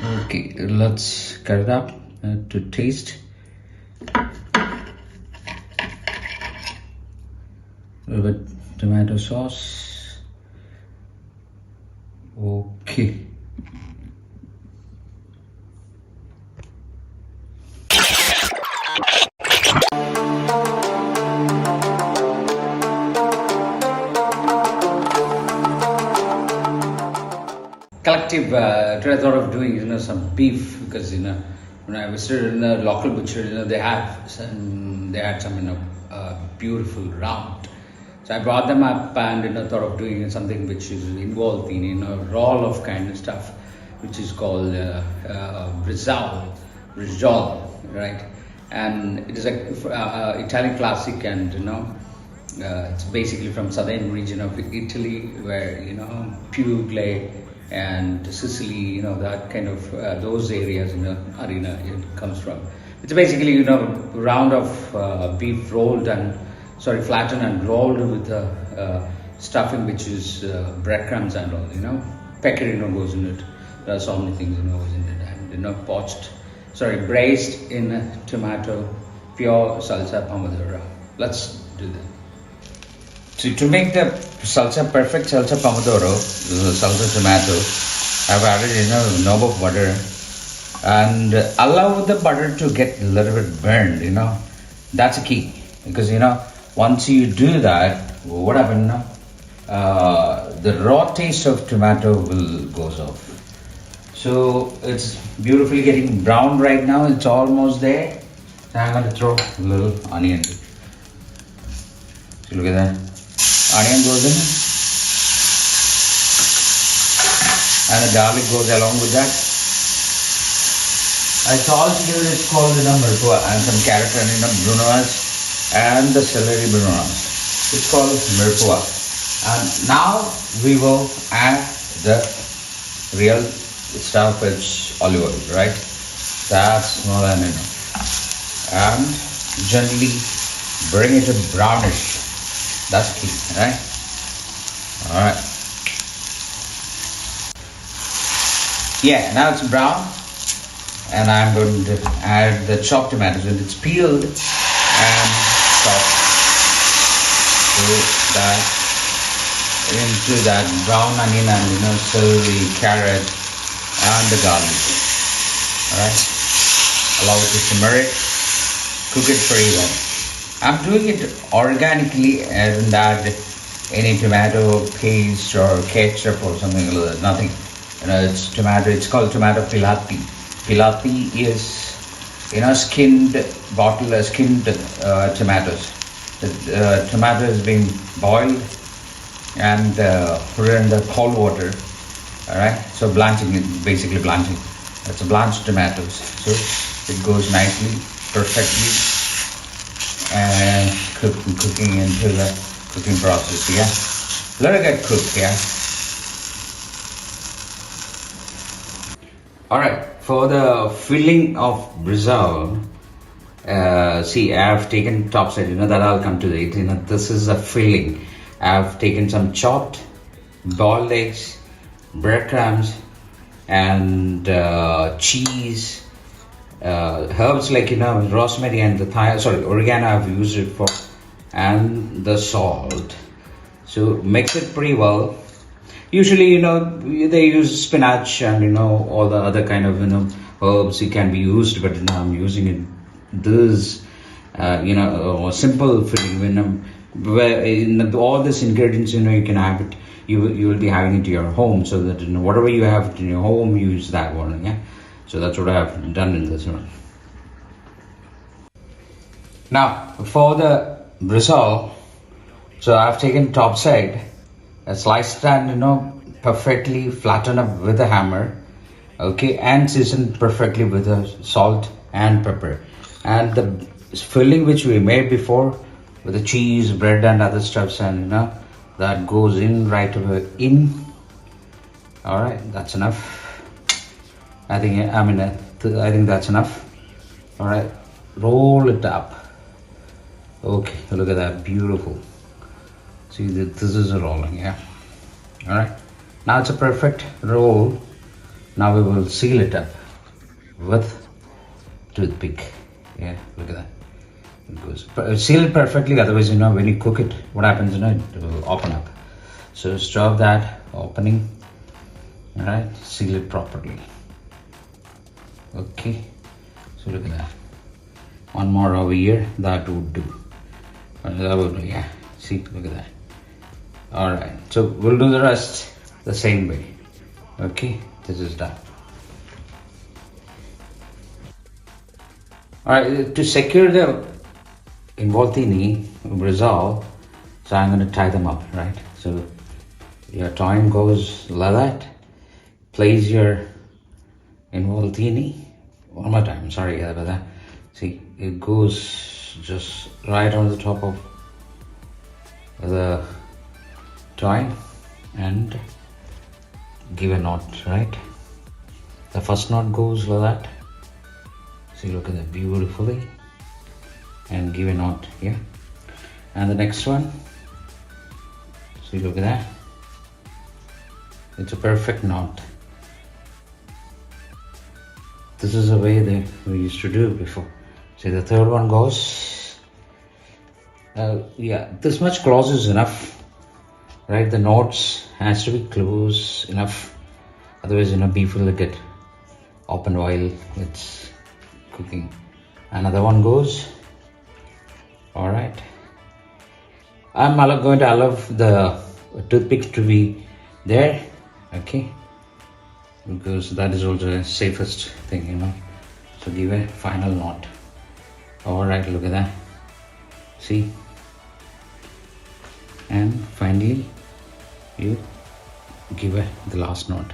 Okay, let's cut it up to taste. A little bit tomato sauce. Okay. Collective, I thought of doing some beef because when I visited in the local butcher, they have they had some beautiful round. So I brought them up and thought of doing something which is involved in raw of kind of stuff, which is called Braciole, right? And it is a Italian classic, and it's basically from southern region of Italy, where Pugle and Sicily, that kind of those areas in the arena it comes from. It's basically round of beef rolled and flattened and rolled with stuffing, which is breadcrumbs and all. Pecorino goes in it. There are so many things goes in it, and braised in tomato, pure salsa pomodoro. Let's do that. So to make the perfect salsa pomodoro, salsa tomato, I've added a knob of butter and allow the butter to get a little bit burned. That's a key, because once you do that, what happens? The raw taste of tomato will goes off. So it's beautifully getting brown right now. It's almost there. So I'm going to throw a little onion. So look at that. Onion goes in, and the garlic goes along with that. It's all together, it's called mirpua, and some carrot and brunoise and the celery brunoise. It's called mirpua. And now we will add the real stuff, it's olive oil, right? That's more than enough. And gently bring it to brownish. That's key, right? All right. Yeah, now it's brown, and I'm going to add the chopped tomatoes. And it's peeled and chopped into that brown onion and celery, carrot, and the garlic. All right. Allow it to simmer it. Cook it very well. I'm doing it organically and add any tomato paste or ketchup or something like that. Nothing. It's tomato. It's called tomato pilati. Pilati is skinned tomatoes. The tomato is being boiled and put in the cold water. All right. So blanching it, basically blanching. It's a blanched tomatoes. So it goes nicely, perfectly. And cooking into the cooking process, yeah. Let it get cooked, yeah. Alright, for the filling of Braciole, see, I've taken top side, that I'll come to it. This is a filling. I've taken some chopped boiled eggs, breadcrumbs, and cheese. Herbs like rosemary and the oregano I've used it for, and the salt. So mix it pretty well. Usually they use spinach and all the other kind of herbs it can be used, but I'm using it this simple filling. Where all these ingredients you can have it, you will be having it in your home, so that whatever you have in your home, use that one, yeah. So that's what I have done in this one. Now for the Braciole, so I've taken top side, sliced and perfectly flattened up with a hammer, okay, and seasoned perfectly with the salt and pepper. And the filling which we made before with the cheese, bread, and other stuffs, and that goes in right away in. All right, that's enough. I think that's enough. All right, roll it up. Okay, look at that, beautiful. See, this is a rolling, yeah. All right, now it's a perfect roll. Now we will seal it up with toothpick. Yeah, look at that. It goes. Seal it perfectly, otherwise, when you cook it, what happens, it will open up. So stop that opening. Alright, seal it properly. Okay, so look at that. One more over here, that would do. That would do, yeah. See, look at that. Alright, so we'll do the rest the same way. Okay, this is done. Alright, to secure the involtini Braciole, so I'm going to tie them up, right? So your twine goes like that. Place your involtini. One more time, sorry about that. See, it goes just right on the top of the twine and give a knot, right? The first knot goes like that. See, look at that beautifully, and give a knot here. And the next one, see, look at that. It's a perfect knot. This is the way that we used to do before. See, the third one goes. Yeah, this much close is enough, right? The knots has to be close enough. Otherwise, beef will get open while it's cooking. Another one goes. All right. I'm going to allow the toothpick to be there. Okay. Because that is also the safest thing, So give a final knot. Alright, look at that. See? And finally, you give the last knot.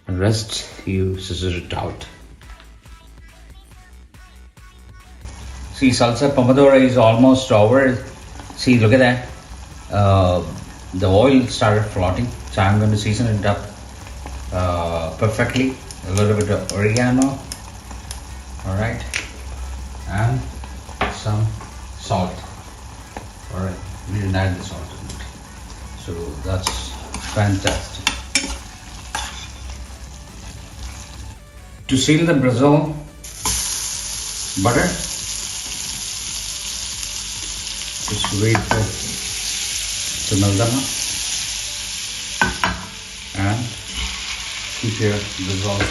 And rest, you scissor it out. See, salsa pomodoro is almost over. See, look at that. The oil started floating. So I'm going to season it up perfectly. A little bit of oregano, all right, and some salt. All right, we didn't add the salt in it, so that's fantastic. To seal the Braciole butter, just wait for to melt them up and keep your Braciole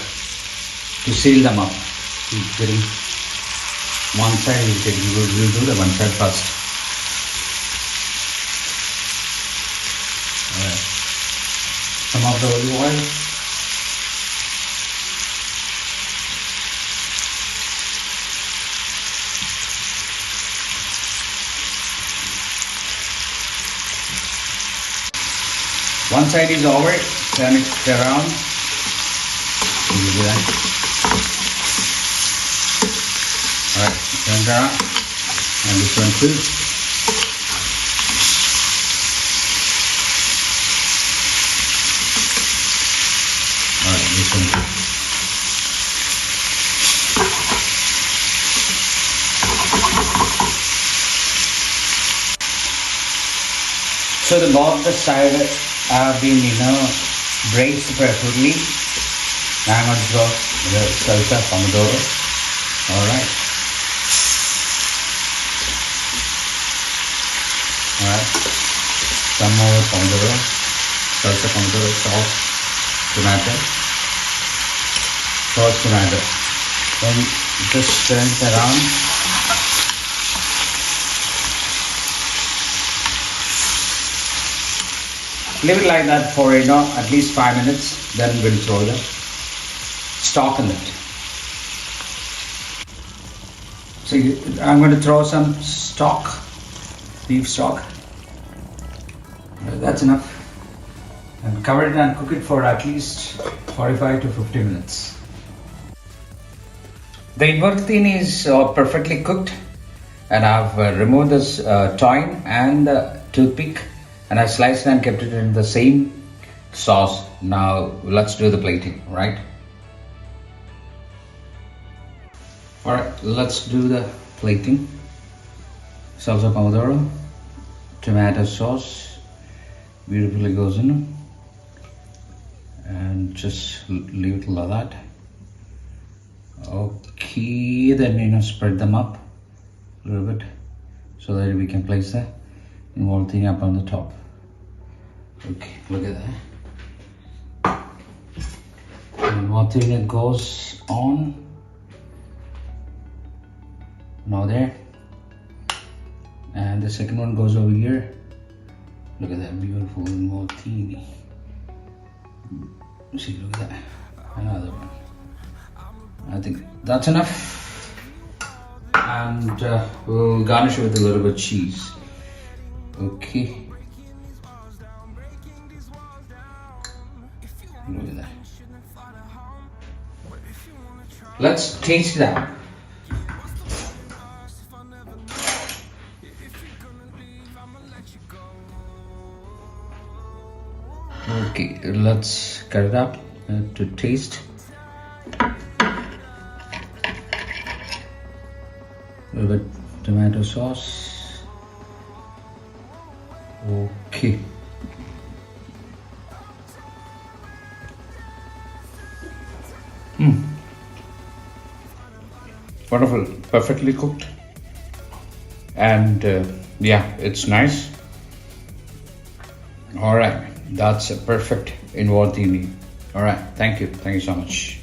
to seal them up. Keep getting one side, we'll do the one side first. Alright. Some of the olive oil. One side is over, turn it around. Do that. Alright, turn it around. And this one too. Alright, this one too. So the both the side have been, braised perfectly. Now I'm going to throw the salsa pomodoro. Alright. Alright. Some more pomodoro. Salsa pomodoro, sauce, tomato. Sauce tomato. Then just turn it around. Leave it like that for at least 5 minutes. Then we'll throw the stock in it. So I'm going to throw some stock, beef stock. That's enough. And cover it and cook it for at least 45 to 50 minutes. The involtini is perfectly cooked, and I've removed this twine and the toothpick, and I sliced and kept it in the same sauce. Now let's do the plating, right? Alright, let's do the plating. Salsa pomodoro, tomato sauce, beautifully goes in. and just leave it like that. Okay, then spread them up a little bit so that we can place the involved thing up on the top. Okay, look at that. And one thing that goes on now there, and the second one goes over here. Look at that beautiful martini. See, look at that. Another one. I think that's enough. And we'll garnish it with a little bit of cheese. Okay. Look at that. Let's taste it out. Okay, let's cut it up to taste. A little bit tomato sauce. Okay. Wonderful, perfectly cooked, and yeah, it's nice. All right, that's a perfect involtini. All right, thank you so much.